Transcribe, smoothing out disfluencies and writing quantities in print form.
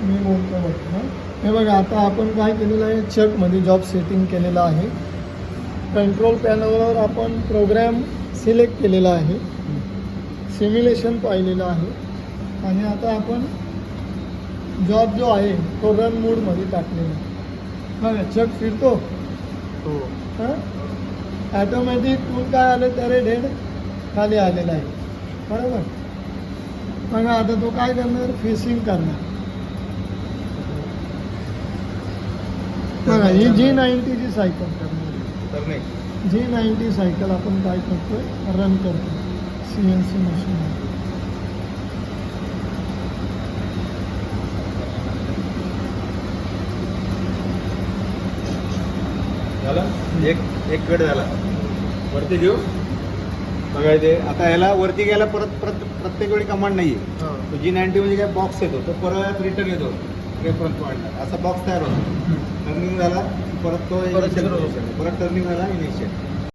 मी बोलतो बघ. हे बघा आता आपण काय केलेलं आहे, चकमध्ये जॉब सेटिंग केलेलं आहे. कंट्रोल पॅनलवर आपण प्रोग्राम सिलेक्ट केलेला आहे, सिम्युलेशन पाहिलेलं आहे आणि आता आपण जॉब जो आहे तो रन मोडमध्ये टाकलेला आहे. बघा चक फिरतो हो. हां, ॲटोमॅटिक टूल काय आलं तर हेड खाली आलेला आहे. बरोबर. बघा आता तो काय करणार, फेसिंग करणार. बघा ही G90ची सायकल करणार. तर नाही G90 सायकल आपण काय करतोय, रन करतो CNC मशीन. झाला. एक कट झाला. वरती घेऊ. बघा इथे आता ह्याला वरती घ्यायला परत प्रत्येक वेळी कमांड नाही आहे. G90 म्हणजे काय बॉक्स येतो, तो परत रिटर्न येतो रेफरन्स पॉईंटला. असा बॉक्स तयार होतो. टर्निंग झाला परत तो परत टर्निंग झाला इनिशियल.